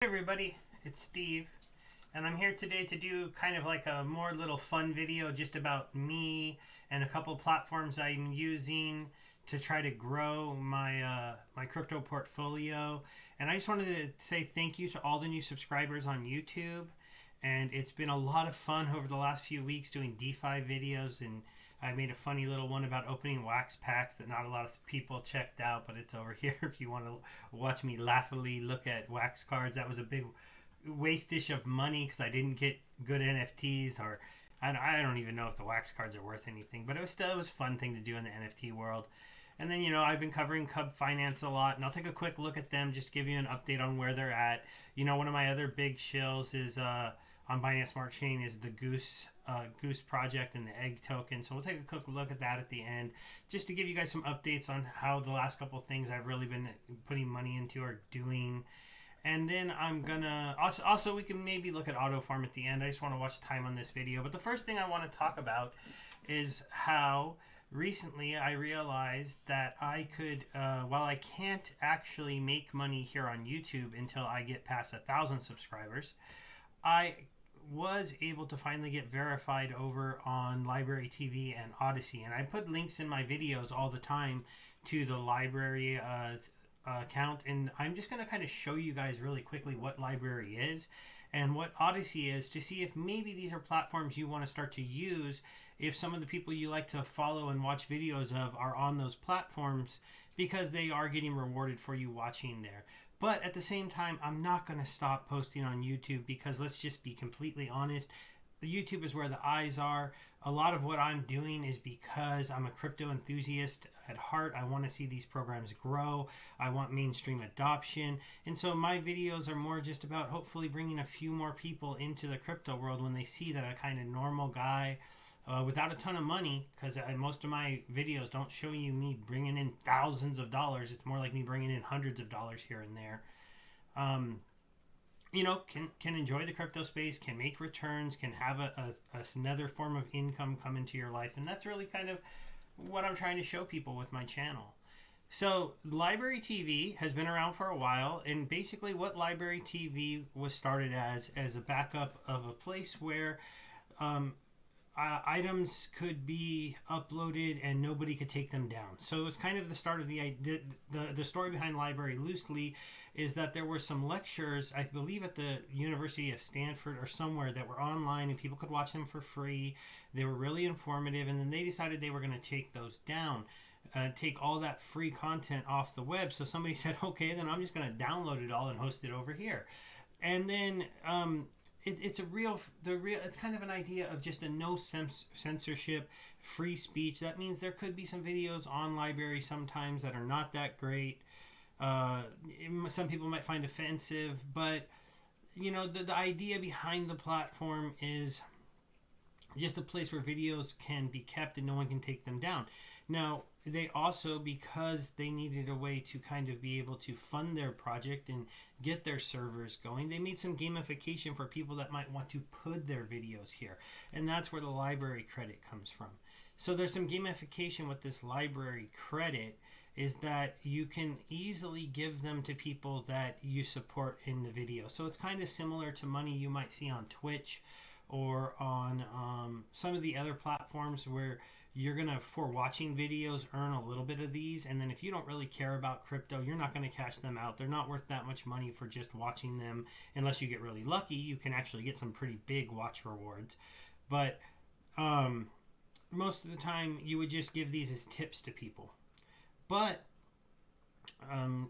Hey everybody, it's Steve, and I'm here today to do kind of like a more little fun video just about me and a couple platforms I'm using to try to grow my crypto portfolio. And I just wanted to say thank you to all the new subscribers on YouTube. And it's been a lot of fun over the last few weeks doing DeFi videos, and I made a funny little one about opening wax packs that not a lot of people checked out, but it's over here if you want to watch me laughingly look at wax cards. That was a big waste-ish of money because I didn't get good NFTs, or I don't even know if the wax cards are worth anything, but it was a fun thing to do in the NFT world. And then, I've been covering Cub Finance a lot, and I'll take a quick look at them, just give you an update on where they're at. One of my other big shills is on Binance Smart Chain is the Goose project and the egg token. So we'll take a quick look at that at the end, just to give you guys some updates on how the last couple of things I've really been putting money into are doing. And then I'm gonna also we can maybe look at AutoFarm at the end. I just want to watch the time on this video. But the first thing I want to talk about is how recently I realized that I could, while I can't actually make money here on YouTube until I get past 1,000 subscribers, I was able to finally get verified over on Library TV and Odysee. And I put links in my videos all the time to the Library account. And I'm just going to kind of show you guys really quickly what Library is and what Odysee is, to see if maybe these are platforms you want to start to use if some of the people you like to follow and watch videos of are on those platforms, because they are getting rewarded for you watching there. But at the same time, I'm not going to stop posting on YouTube, because let's just be completely honest, YouTube is where the eyes are. A lot of what I'm doing is because I'm a crypto enthusiast at heart. I want to see these programs grow. I want mainstream adoption. And so my videos are more just about hopefully bringing a few more people into the crypto world when they see that a kind of normal guy without a ton of money, because most of my videos don't show you me bringing in thousands of dollars. It's more like me bringing in hundreds of dollars here and there. Can enjoy the crypto space, can make returns, can have another form of income come into your life. And that's really kind of what I'm trying to show people with my channel. So Library TV has been around for a while, and basically what Library TV was started as a backup of a place where items could be uploaded and nobody could take them down. So it was kind of the start of the story behind Library loosely is that there were some lectures, I believe at the University of Stanford or somewhere, that were online and people could watch them for free. They were really informative, and then they decided they were going to take those down, take all that free content off the web. So somebody said, okay, then I'm just going to download it all and host it over here. And then it's kind of an idea of just a no censorship, free speech. That means there could be some videos on Library sometimes that are not that great. Some people might find offensive, but the idea behind the platform is just a place where videos can be kept and no one can take them down. Now, they also, because they needed a way to kind of be able to fund their project and get their servers going, they made some gamification for people that might want to put their videos here. And that's where the library credit comes from. So there's some gamification with this library credit, is that you can easily give them to people that you support in the video. So it's kind of similar to money you might see on Twitch or on some of the other platforms, where you're going to, for watching videos, earn a little bit of these. And then if you don't really care about crypto, you're not going to cash them out. They're not worth that much money for just watching them. Unless you get really lucky, you can actually get some pretty big watch rewards. But most of the time, you would just give these as tips to people. But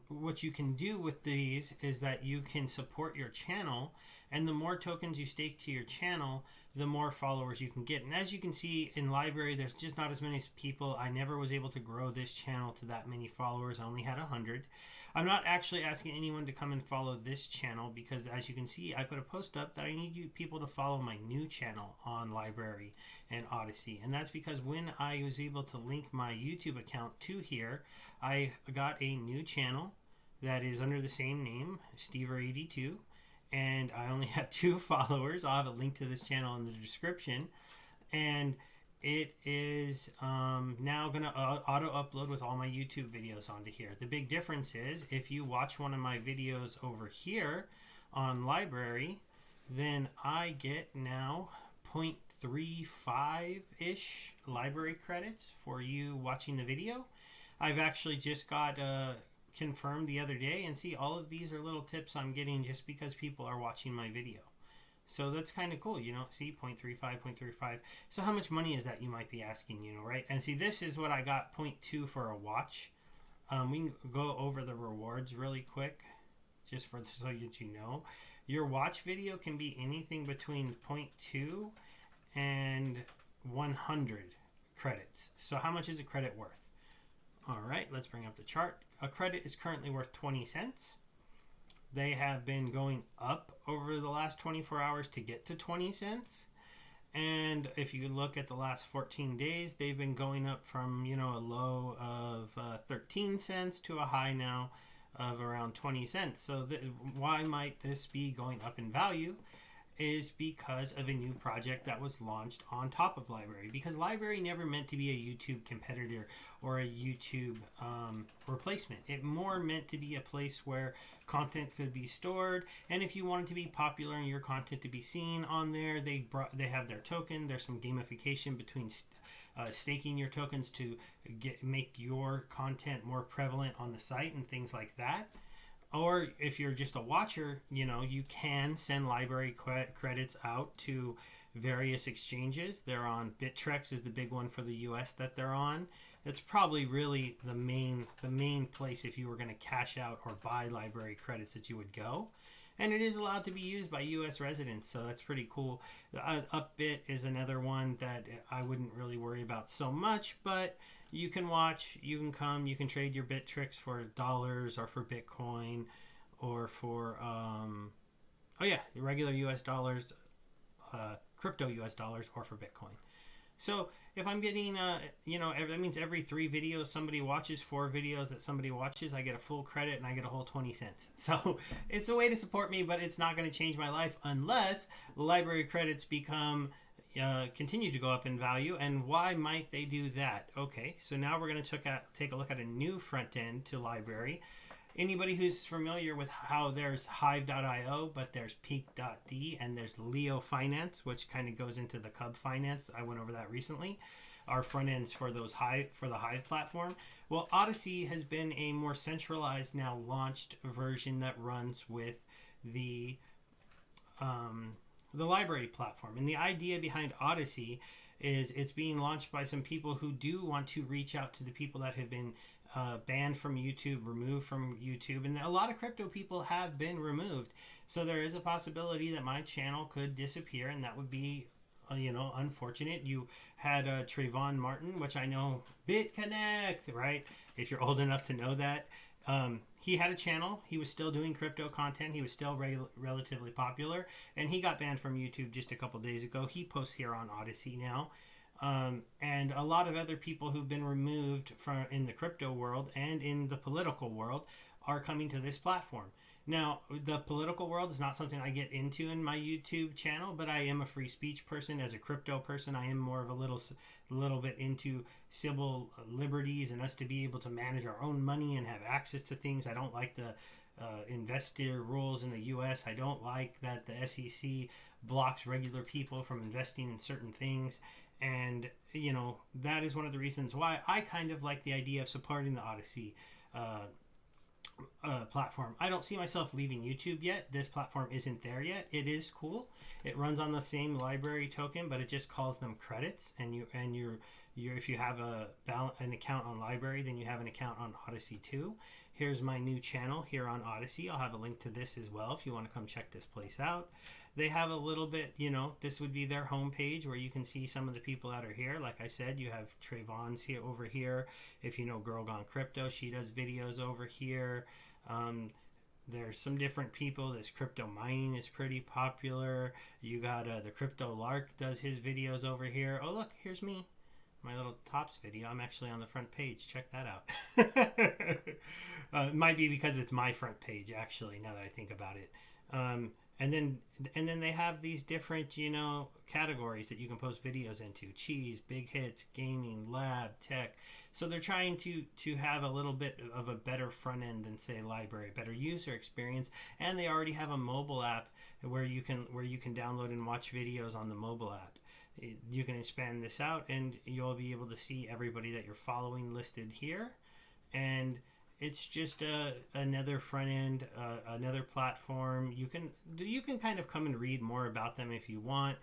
what you can do with these is that you can support your channel, and the more tokens you stake to your channel, the more followers you can get. And as you can see in Library, there's just not as many people. I never was able to grow this channel to that many followers. I only had 100. I'm not actually asking anyone to come and follow this channel, because as you can see, I put a post up that I need you people to follow my new channel on Library and Odysee. And that's because when I was able to link my YouTube account to here, I got a new channel that is under the same name, Stever82. And I only have 2 followers. I'll have a link to this channel in the description. And it is now going to auto-upload with all my YouTube videos onto here. The big difference is, if you watch one of my videos over here on library, then I get now 0.35-ish library credits for you watching the video. I've actually just got confirmed the other day, and see, all of these are little tips I'm getting just because people are watching my video. So that's kind of cool, see, 0.35. So how much money is that, you might be asking, right? And see, this is what I got, 0.2 for a watch. We can go over the rewards really quick, just so that you know. Your watch video can be anything between 0.2 and 100 credits. So how much is a credit worth? All right, let's bring up the chart. A credit is currently worth 20 cents. They have been going up over the last 24 hours to get to 20 cents. And if you look at the last 14 days, they've been going up from, a low of 13 cents to a high now of around 20 cents. So why might this be going up in value? Is because of a new project that was launched on top of library, because library never meant to be a YouTube competitor or a YouTube replacement. It more meant to be a place where content could be stored, and if you wanted to be popular and your content to be seen on there, they have their token. There's some gamification between staking your tokens to make your content more prevalent on the site and things like that. Or if you're just a watcher, you can send library credits out to various exchanges. They're on Bittrex is the big one for the US that they're on. It's probably really the main place if you were going to cash out or buy library credits that you would go. And it is allowed to be used by US residents, so that's pretty cool. Upbit is another one that I wouldn't really worry about so much, but you can watch, you can come, you can trade your Bittrex for dollars or for Bitcoin or for, regular US dollars, crypto US dollars, or for Bitcoin. So if I'm getting, that means every 3 videos somebody watches, 4 videos that somebody watches, I get a full credit and I get a whole 20 cents. So it's a way to support me, but it's not going to change my life unless the library credits continue to go up in value. And why might they do that? Okay, so now we're going to take a look at a new front end to library. Anybody who's familiar with how there's Hive.io, but there's Peak.d, and there's Leo Finance, which kind of goes into the Cub Finance. I went over that recently. Our front ends for the Hive platform. Well, Odysee has been a more centralized, now launched version that runs with the library platform. And the idea behind Odysee is it's being launched by some people who do want to reach out to the people that have been banned from YouTube, removed from YouTube, and a lot of crypto people have been removed. So there is a possibility that my channel could disappear, and that would be, unfortunate. You had Trayvon Martin, which I know, BitConnect, right? If you're old enough to know that. He had a channel. He was still doing crypto content. He was still relatively popular, and he got banned from YouTube just a couple days ago. He posts here on Odysee now. And a lot of other people who've been removed from in the crypto world and in the political world are coming to this platform. Now, the political world is not something I get into in my YouTube channel, but I am a free speech person. As a crypto person, I am more of a little bit into civil liberties and us to be able to manage our own money and have access to things. I don't like the investor rules in the U.S. I don't like that the SEC blocks regular people from investing in certain things. And, that is one of the reasons why I kind of like the idea of supporting the Odysee platform. I don't see myself leaving YouTube yet. This platform isn't there yet. It is cool. It runs on the same library token, but it just calls them credits. And if you have an account on library, then you have an account on Odysee too. Here's my new channel here on Odysee. I'll have a link to this as well if you want to come check this place out. They have a little bit, this would be their homepage where you can see some of the people that are here. Like I said, you have Trayvon's here over here. If you know Girl Gone Crypto, she does videos over here. There's some different people. This crypto mining is pretty popular. You got the Crypto Lark does his videos over here. Oh, look, here's me. My little tops video. I'm actually on the front page. Check that out. It might be because it's my front page, actually, now that I think about it. And then they have these different, categories that you can post videos into: cheese, big hits, gaming, lab, tech. So they're trying to have a little bit of a better front end than, say, library, better user experience. And they already have a mobile app where you can download and watch videos on the mobile app. You can expand this out and you'll be able to see everybody that you're following listed here. And it's just another front end, another platform. You can kind of come and read more about them if you want,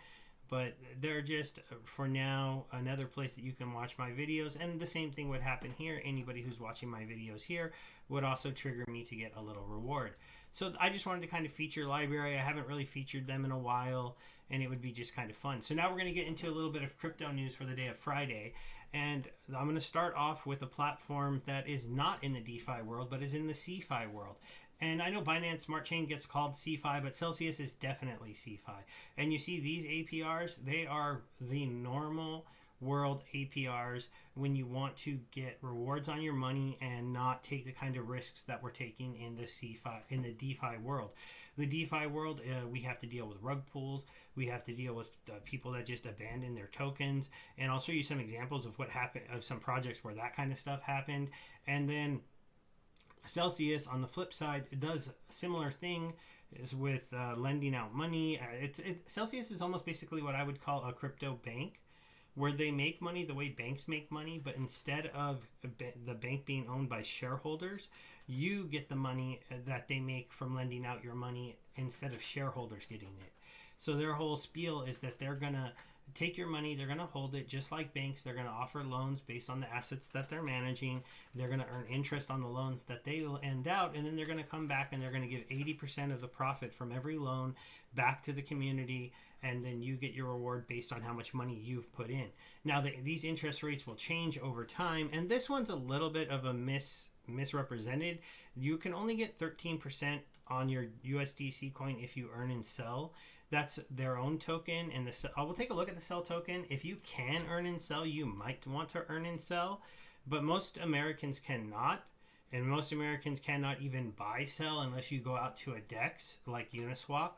but they're just, for now, another place that you can watch my videos. And the same thing would happen here. Anybody who's watching my videos here would also trigger me to get a little reward. So I just wanted to kind of feature library. I haven't really featured them in a while, and it would be just kind of fun. So now we're going to get into a little bit of crypto news for the day of Friday. And I'm going to start off with a platform that is not in the DeFi world, but is in the CeFi world. And I know Binance Smart Chain gets called CeFi, but Celsius is definitely CeFi. And you see these APRs, they are the normal world APRs when you want to get rewards on your money and not take the kind of risks that we're taking in the DeFi world. The DeFi world, we have to deal with rug pulls. We have to deal with people that just abandon their tokens. And I'll show you some examples of what happened, of some projects where that kind of stuff happened. And then Celsius, on the flip side, does a similar thing is with lending out money. Celsius is almost basically what I would call a crypto bank, where they make money the way banks make money, but instead of the bank being owned by shareholders, you get the money that they make from lending out your money instead of shareholders getting it. So their whole spiel is that they're going to take your money, they're going to hold it just like banks. They're going to offer loans based on the assets that they're managing. They're going to earn interest on the loans that they lend out, and then they're going to come back and they're going to give 80% of the profit from every loan back to the community, and then you get your reward based on how much money you've put in. Now, these interest rates will change over time, and this one's a little bit of a misrepresented. You can only get 13% on your USDC coin if you earn and sell. That's their own token, and I will take a look at the sell token. If you can earn and sell, you might want to earn and sell, but most Americans cannot, and most Americans cannot even buy sell unless you go out to a DEX like Uniswap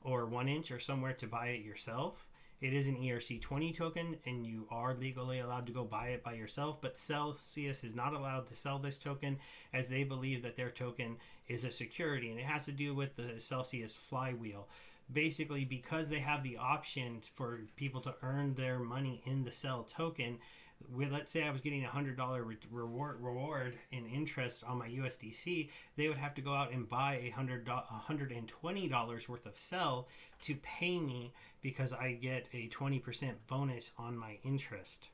or 1inch or somewhere to buy it yourself. It is an ERC20 token, and you are legally allowed to go buy it by yourself, but Celsius is not allowed to sell this token, as they believe that their token is a security, and it has to do with the Celsius flywheel. Basically, because they have the option for people to earn their money in the sell token, let's say I was getting $100 reward in interest on my USDC, they would have to go out and buy $120 worth of sell to pay me, because I get a 20% bonus on my interest.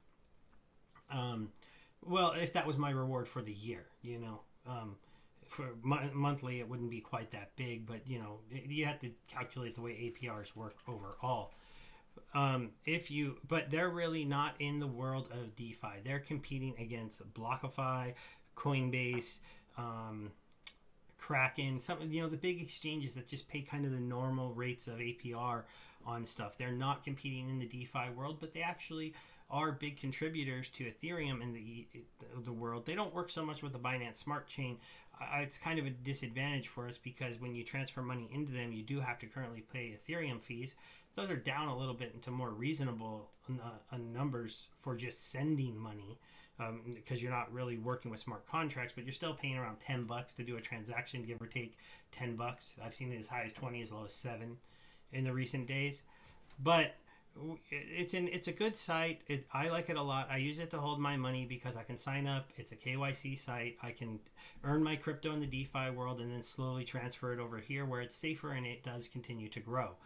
Well, if that was my reward for the year, for monthly, it wouldn't be quite that big, but you have to calculate the way APRs work overall. But they're really not in the world of DeFi. They're competing against BlockFi, Coinbase, Kraken, the big exchanges that just pay kind of the normal rates of APR on stuff. They're not competing in the DeFi world, but they actually are big contributors to Ethereum in the world. They don't work so much with the Binance Smart Chain. It's kind of a disadvantage for us, because when you transfer money into them, you do have to currently pay Ethereum fees. Those are down a little bit into more reasonable numbers for just sending money, because you're not really working with smart contracts, but you're still paying around $10 to do a transaction, give or take $10. I've seen it as high as 20, as low as 7 in the recent days. But it's a good site. I like it a lot. I use it to hold my money because I can sign up. It's a KYC site. I can earn my crypto in the DeFi world and then slowly transfer it over here where it's safer, and it does continue to grow.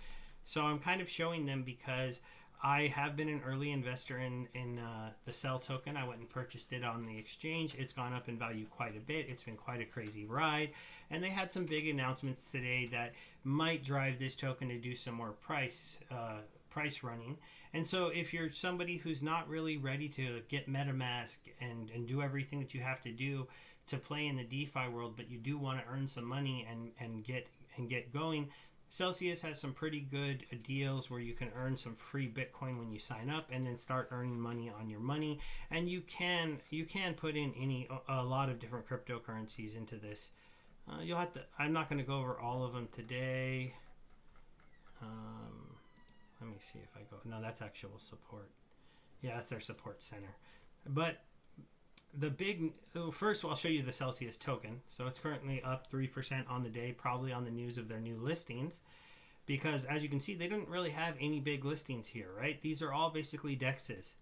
So I'm kind of showing them because I have been an early investor in the Cell token. I went and purchased it on the exchange. It's gone up in value quite a bit. It's been quite a crazy ride. And they had some big announcements today that might drive this token to do some more price running. And so if you're somebody who's not really ready to get MetaMask and do everything that you have to do to play in the DeFi world, but you do want to earn some money and get going, Celsius has some pretty good deals where you can earn some free Bitcoin when you sign up, and then start earning money on your money. And you can put in a lot of different cryptocurrencies into this. I'm not going to go over all of them today. Let me see if I go. No, that's actual support. Yeah, that's their support center. But the big first, I'll show you the Celsius token. So it's currently up 3% on the day, probably on the news of their new listings. Because as you can see, they didn't really have any big listings here, right? These are all basically DEXs.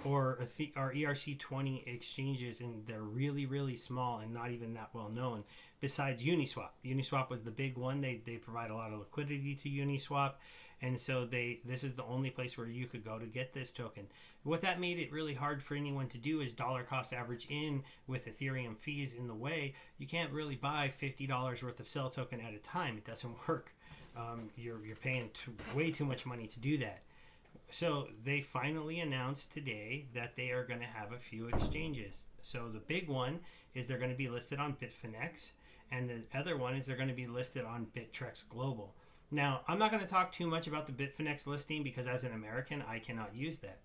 Or ERC20 exchanges, and they're really, really small and not even that well known. Besides Uniswap. Uniswap was the big one. They provide a lot of liquidity to Uniswap, and so this is the only place where you could go to get this token. What that made it really hard for anyone to do is dollar cost average in with Ethereum fees in the way. You can't really buy $50 worth of Cell token at a time. It doesn't work. You're paying way too much money to do that. So they finally announced today that they are going to have a few exchanges. So the big one is they're going to be listed on Bitfinex, and the other one is they're going to be listed on Bittrex Global. Now, I'm not going to talk too much about the Bitfinex listing because as an American, I cannot use that.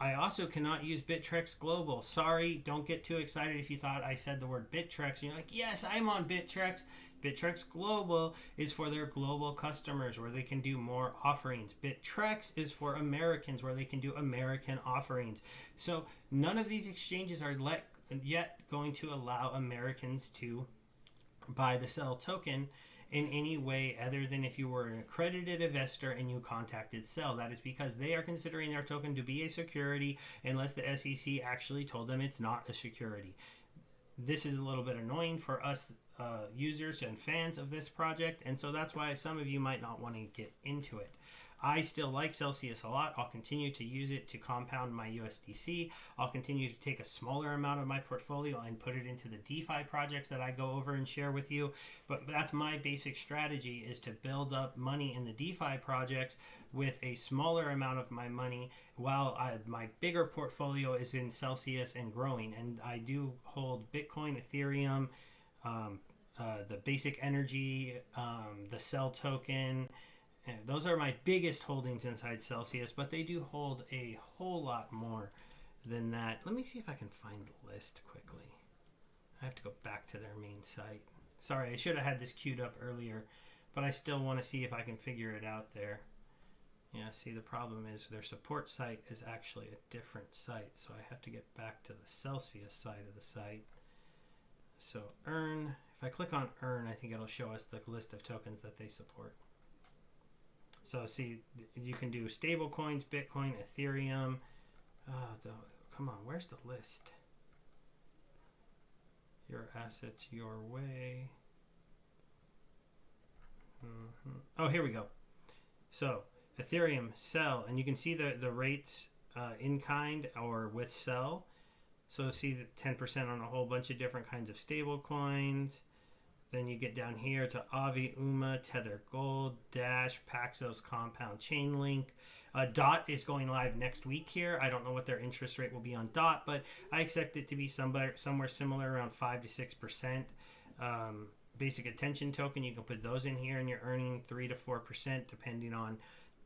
I also cannot use Bittrex Global. Sorry, don't get too excited if you thought I said the word Bittrex. And you're like, yes, I'm on Bittrex. Bittrex Global is for their global customers where they can do more offerings. Bittrex is for Americans where they can do American offerings. So none of these exchanges are yet going to allow Americans to buy the Cell token in any way other than if you were an accredited investor and you contacted Cell. That is because they are considering their token to be a security unless the SEC actually told them it's not a security. This is a little bit annoying for us users and fans of this project, and so that's why some of you might not want to get into it. I still like Celsius a lot. I'll continue to use it to compound my USDC. I'll continue to take a smaller amount of my portfolio and put it into the DeFi projects that I go over and share with you. But that's my basic strategy, is to build up money in the DeFi projects with a smaller amount of my money while my bigger portfolio is in Celsius and growing. And I do hold Bitcoin, Ethereum, the basic energy, the Cell token. Those are my biggest holdings inside Celsius, but they do hold a whole lot more than that. Let me see if I can find the list quickly. I have to go back to their main site. Sorry, I should have had this queued up earlier, but I still want to see if I can figure it out there. Yeah, see, the problem is their support site is actually a different site, so I have to get back to the Celsius side of the site. So earn, if I click on earn, I think it'll show us the list of tokens that they support. So see, you can do stable coins, Bitcoin, Ethereum. Come on, where's the list? Your assets, your way. Oh, here we go. So Ethereum, Cell, and you can see the rates in kind or with Cell. So see the 10% on a whole bunch of different kinds of stable coins. Then you get down here to Avi, UMA, Tether Gold, Dash, Paxos, Compound, Chainlink. DOT is going live next week here. I don't know what their interest rate will be on DOT, but I expect it to be somewhere similar, around 5 to 6%. Basic attention token, you can put those in here and you're earning 3 to 4% depending on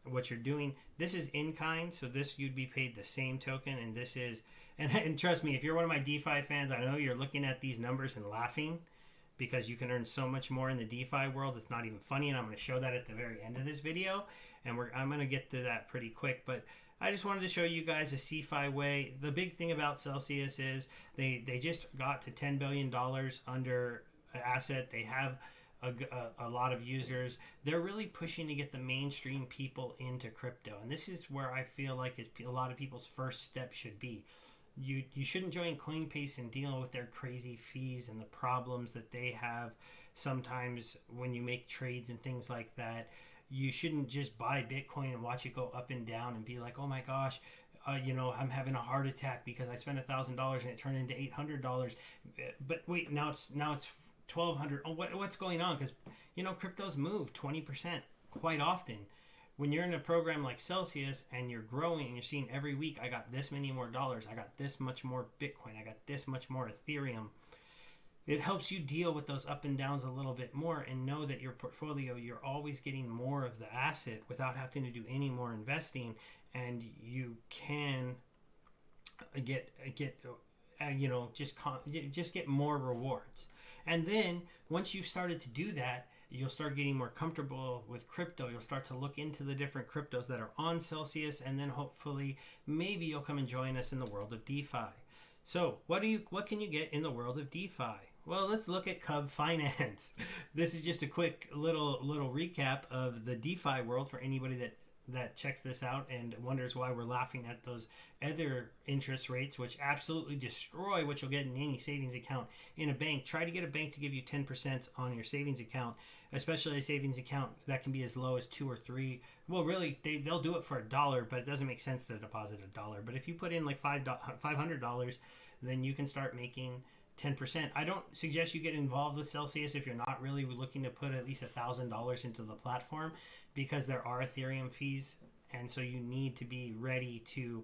what you're doing. This is in kind, so this you'd be paid the same token, and this is, and trust me, if you're one of my DeFi fans, I know you're looking at these numbers and laughing, because you can earn so much more in the DeFi world. It's not even funny, and I'm going to show that at the very end of this video, and I'm going to get to that pretty quick. But I just wanted to show you guys a CeFi way. The big thing about Celsius is they just got to $10 billion under asset. They have a lot of users. They're really pushing to get the mainstream people into crypto, and this is where I feel like a lot of people's first step should be. You shouldn't join Coinbase and deal with their crazy fees and the problems that they have sometimes when you make trades and things like that. You shouldn't just buy Bitcoin and watch it go up and down and be like, oh my gosh, I'm having a heart attack because I spent $1,000 and it turned into $800. But wait, now it's $1,200. Oh, what's going on? Because cryptos move 20% quite often. When you're in a program like Celsius and you're growing and you're seeing every week, I got this many more dollars, I got this much more Bitcoin, I got this much more Ethereum, it helps you deal with those up and downs a little bit more and know that your portfolio, you're always getting more of the asset without having to do any more investing, and you can just get more rewards. And then once you've started to do that, you'll start getting more comfortable with crypto. You'll start to look into the different cryptos that are on Celsius, and then hopefully maybe you'll come and join us in the world of DeFi. So what can you get in the world of DeFi? Well, let's look at Cub Finance. This is just a quick little recap of the DeFi world for anybody that checks this out and wonders why we're laughing at those other interest rates, which absolutely destroy what you'll get in any savings account in a bank. Try to get a bank to give you 10% on your savings account, especially a savings account that can be as low as 2 or 3. Well, really, they'll do it for $1, but it doesn't make sense to deposit $1. But if you put in like $500, then you can start making 10%. I don't suggest you get involved with Celsius if you're not really looking to put at least $1,000 into the platform, because there are Ethereum fees, and so you need to be ready to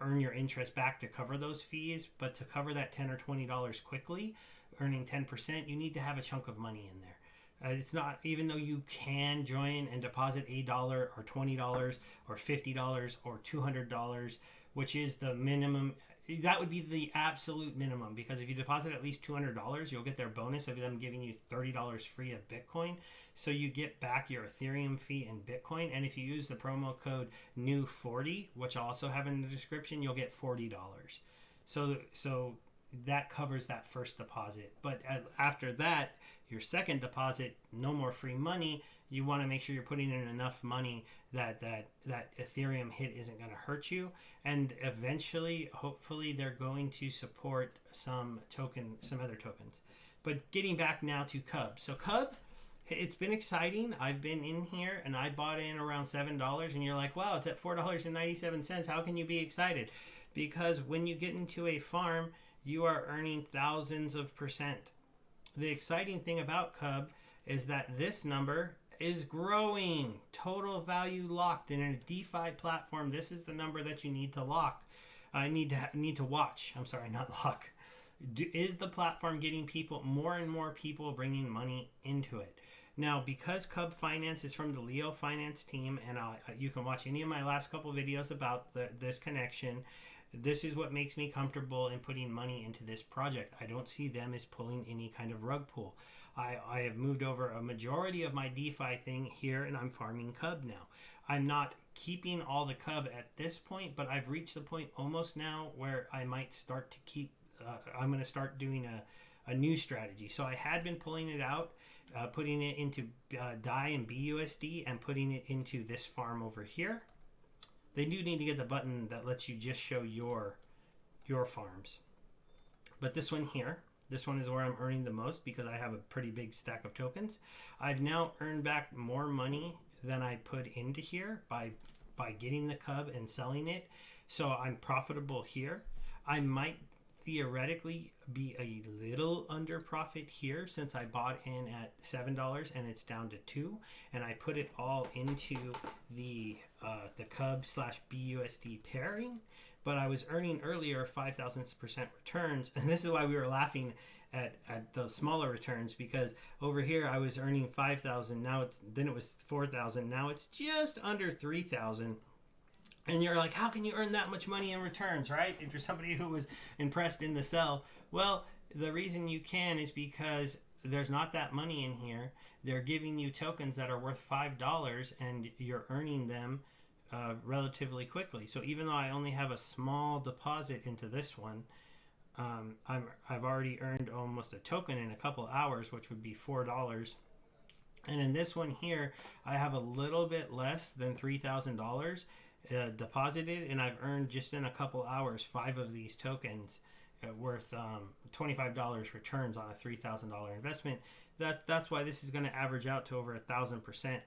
earn your interest back to cover those fees. But to cover that $10 or $20 quickly, earning 10%, you need to have a chunk of money in there. It's not, even though you can join and deposit $1 or $20 or $50 or $200, which is the minimum. That would be the absolute minimum, because if you deposit at least $200, you'll get their bonus of them giving you $30 free of Bitcoin. So you get back your Ethereum fee in Bitcoin. And if you use the promo code NEW40, which I'll also have in the description, you'll get $40. So that covers that first deposit. But after that, your second deposit, no more free money. You want to make sure you're putting in enough money that Ethereum hit isn't going to hurt you. And eventually, hopefully, they're going to support some other tokens. But getting back now to Cub. So Cub, it's been exciting. I've been in here and I bought in around $7, and you're like, wow, it's at $4.97. How can you be excited? Because when you get into a farm, you are earning thousands of percent. The exciting thing about Cub is that this number is growing. Total value locked. And in a DeFi platform, this is the number that you need to lock. Need to watch. I'm sorry, not lock. Is the platform getting more and more people bringing money into it? Now, because Cub Finance is from the Leo Finance team, and you can watch any of my last couple videos about this connection, this is what makes me comfortable in putting money into this project. I don't see them as pulling any kind of rug pull. I have moved over a majority of my DeFi thing here, and I'm farming Cub now. I'm not keeping all the Cub at this point, but I've reached the point almost now where I might start to keep, I'm going to start doing a new strategy. So I had been pulling it out, putting it into DAI and BUSD, and putting it into this farm over here. They do need to get the button that lets you just show your farms. But this one here, this one is where I'm earning the most because I have a pretty big stack of tokens. I've now earned back more money than I put into here by getting the Cub and selling it. So I'm profitable here. I might theoretically be a little under profit here since I bought in at $7 and it's down to $2, and I put it all into the Cub / BUSD pairing. But I was earning earlier 5,000% returns, and this is why we were laughing at those smaller returns, because over here I was earning 5,000. Then it was 4,000. Now it's just under 3,000. And you're like, how can you earn that much money in returns, right? If you're somebody who was impressed in the sell. Well, the reason you can is because there's not that money in here. They're giving you tokens that are worth $5, and you're earning them relatively quickly. So even though I only have a small deposit into this one, I've already earned almost a token in a couple hours, which would be $4. And in this one here, I have a little bit less than $3,000 deposited, and I've earned just in a couple hours 5 of these tokens worth $25 returns on a $3,000 investment. That's why this is going to average out to over 1,000%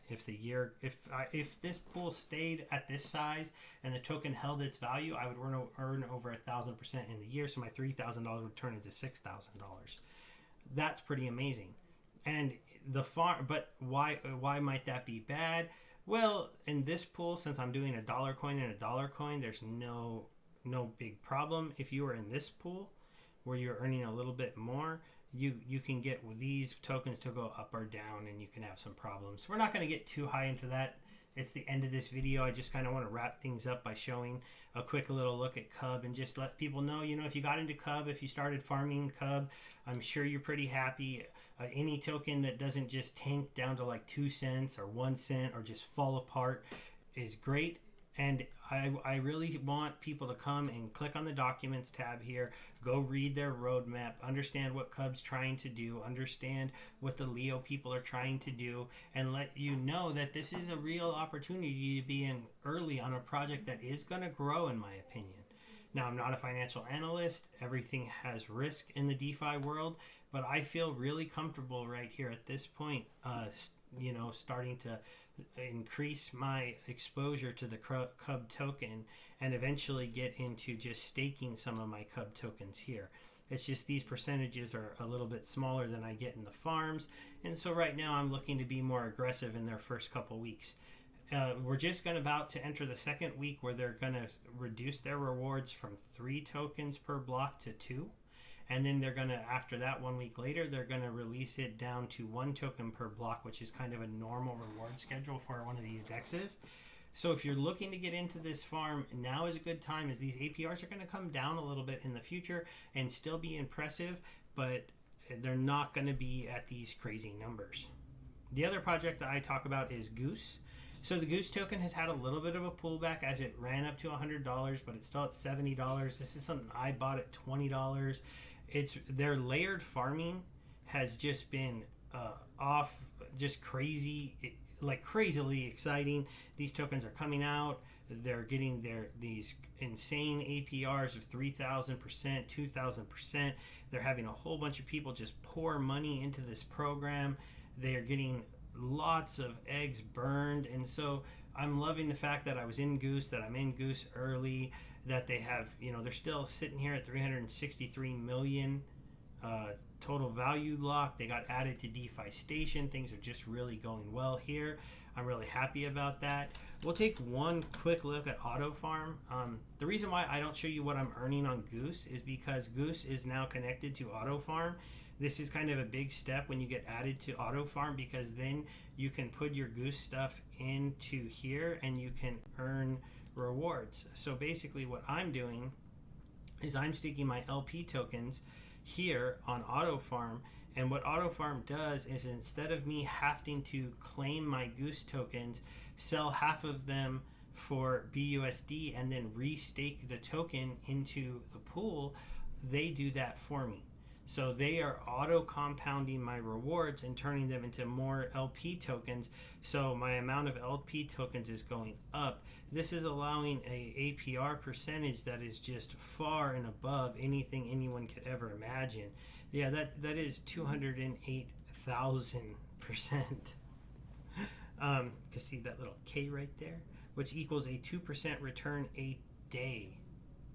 if this pool stayed at this size and the token held its value. I would earn over 1,000% in the year, so my $3,000 would turn into $6,000. That's pretty amazing. And but why might that be bad? Well, in this pool, since I'm doing a dollar coin and a dollar coin, there's no big problem. If you were in this pool where you're earning a little bit more, you can get these tokens to go up or down, and you can have some problems. We're not going to get too high into that. it's the end of this video. I just kind of want to wrap things up by showing a quick little look at Cub and just let people know, if you got into Cub, if you started farming Cub, I'm sure you're pretty happy. Any token that doesn't just tank down to like 2 cents or 1 cent or just fall apart is great. And I really want people to come and click on the documents tab here, go read their roadmap, understand what Cub's trying to do, understand what the Leo people are trying to do, and let you know that this is a real opportunity to be in early on a project that is going to grow, in my opinion. Now, I'm not a financial analyst. Everything has risk in the DeFi world, but I feel really comfortable right here at this point, starting to increase my exposure to the Cub token and eventually get into just staking some of my Cub tokens here. It's just these percentages are a little bit smaller than I get in the farms, and so right now I'm looking to be more aggressive in their first couple weeks. We're just about to enter the second week where they're going to reduce their rewards from 3 tokens per block to 2. And then they're going to, after that, 1 week later, they're going to release it down to 1 token per block, which is kind of a normal reward schedule for one of these dexes. So if you're looking to get into this farm, now is a good time, as these APRs are going to come down a little bit in the future and still be impressive, but they're not going to be at these crazy numbers. The other project that I talk about is Goose. So the Goose token has had a little bit of a pullback as it ran up to $100, but it's still at $70. This is something I bought at $20. Their layered farming has just been off, just crazy, crazily exciting. These tokens are coming out. They're getting these insane APRs of 3,000%, 2,000%. They're having a whole bunch of people just pour money into this program. They are getting lots of eggs burned, and so I'm loving the fact that I was in Goose, that I'm in Goose early, that they have, they're still sitting here at 363 million total value lock. They got added to DeFi Station. Things are just really going well here. I'm really happy about that. We'll take one quick look at AutoFarm. The reason why I don't show you what I'm earning on Goose is because Goose is now connected to AutoFarm. This is kind of a big step when you get added to AutoFarm, because then you can put your Goose stuff into here and you can earn rewards. So basically what I'm doing is I'm staking my LP tokens here on AutoFarm, and what AutoFarm does is, instead of me having to claim my Goose tokens, sell half of them for BUSD and then restake the token into the pool, they do that for me. So they are auto compounding my rewards and turning them into more LP tokens. So my amount of LP tokens is going up. This is allowing a APR percentage that is just far and above anything anyone could ever imagine. Yeah, that is 208,000%. Can see that little K right there, which equals a 2% return a day,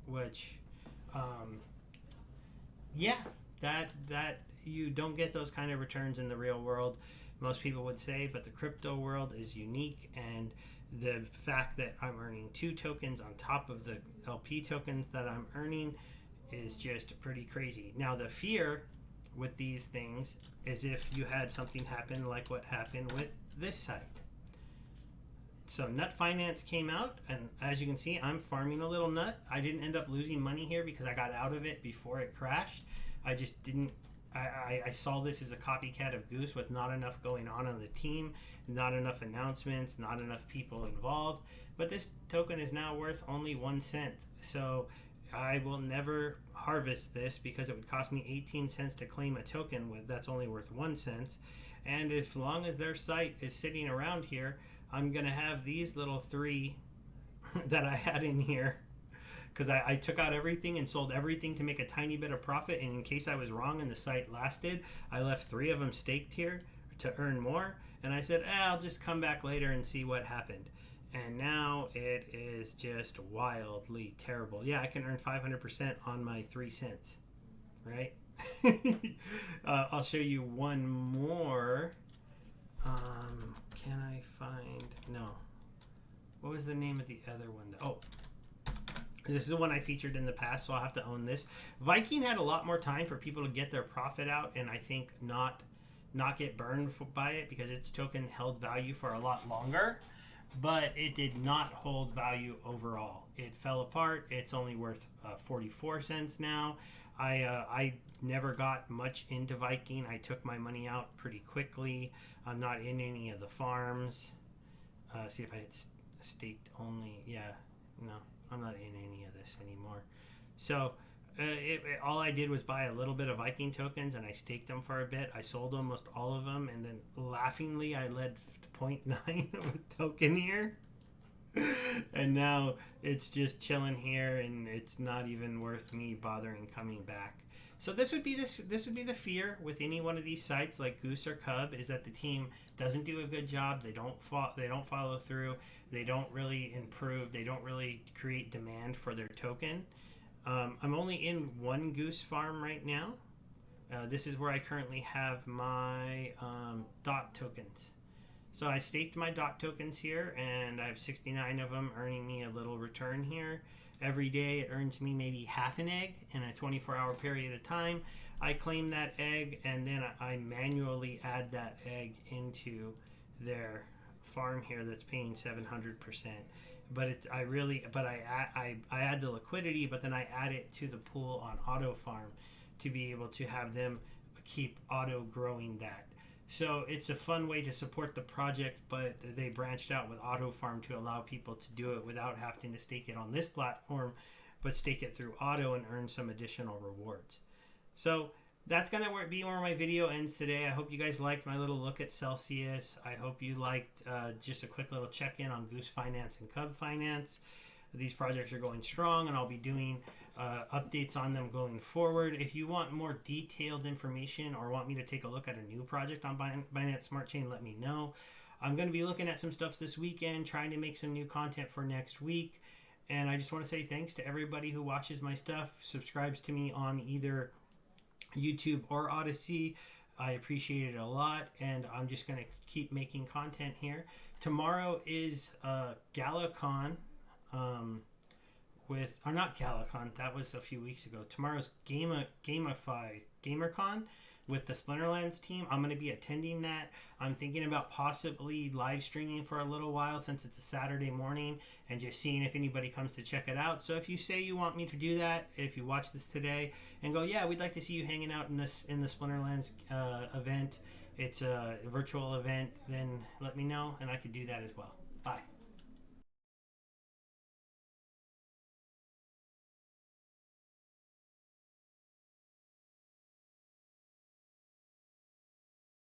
which, yeah. That you don't get those kind of returns in the real world, most people would say, but the crypto world is unique, and the fact that I'm earning 2 tokens on top of the LP tokens that I'm earning is just pretty crazy. Now, the fear with these things is if you had something happen like what happened with this site. So Nut Finance came out, and as you can see, I'm farming a little nut. I didn't end up losing money here because I got out of it before it crashed. I just didn't, I saw this as a copycat of Goose with not enough going on the team, not enough announcements, not enough people involved. But this token is now worth only 1 cent. So I will never harvest this because it would cost me 18 cents to claim a token that's only worth 1 cent. And as long as their site is sitting around here, I'm going to have these little 3 that I had in here, because I took out everything and sold everything to make a tiny bit of profit, and in case I was wrong and the site lasted, I left 3 of them staked here to earn more, and I said, I'll just come back later and see what happened. And now it is just wildly terrible. Yeah, I can earn 500% on my 3 cents, right? I'll show you one more. Can I find, no. What was the name of the other one? Oh, this is the one I featured in the past, so I'll have to own this. Viking had a lot more time for people to get their profit out, and I think not get burned by it, because its token held value for a lot longer. but it did not hold value overall. It fell apart. It's only worth 44 cents now. I never got much into Viking. I took my money out pretty quickly. I'm not in any of the farms. See if I had staked only. Yeah, no, I'm not in any of this anymore. So all I did was buy a little bit of Viking tokens, and I staked them for a bit. I sold almost all of them, and then laughingly I led 0.9 of a token here. And now it's just chilling here, and it's not even worth me bothering coming back. So this would be the fear with any one of these sites like Goose or Cub, is that the team doesn't do a good job. They don't follow through. They don't really improve. They don't really create demand for their token. I'm only in one Goose farm right now. This is where I currently have my DOT tokens. So I staked my DOT tokens here, and I have 69 of them, earning me a little return here. Every day it earns me maybe half an egg in a 24-hour period of time. I claim that egg, and then I manually add that egg into their farm here that's paying 700%. But I add the liquidity, but then I add it to the pool on AutoFarm to be able to have them keep auto growing that. So it's a fun way to support the project, but they branched out with AutoFarm to allow people to do it without having to stake it on this platform, but stake it through Auto and earn some additional rewards. So that's going to be where my video ends today. I hope you guys liked my little look at Celsius. I hope you liked just a quick little check-in on Goose Finance and Cub Finance. These projects are going strong, and I'll be doing updates on them going forward. If you want more detailed information or want me to take a look at a new project on Binance Smart Chain, let me know. I'm going to be looking at some stuff this weekend, trying to make some new content for next week. And I just want to say thanks to everybody who watches my stuff, subscribes to me on either YouTube or Odysee. I appreciate it a lot, and I'm just going to keep making content here. Tomorrow is GalaCon. Not GalaCon, that was a few weeks ago. Tomorrow's GamerCon with the Splinterlands team. I'm going to be attending that. I'm thinking about possibly live streaming for a little while since it's a Saturday morning and just seeing if anybody comes to check it out. So if you say you want me to do that, if you watch this today and go, yeah, we'd like to see you hanging out in the Splinterlands event, it's a virtual event, then let me know and I could do that as well. Bye.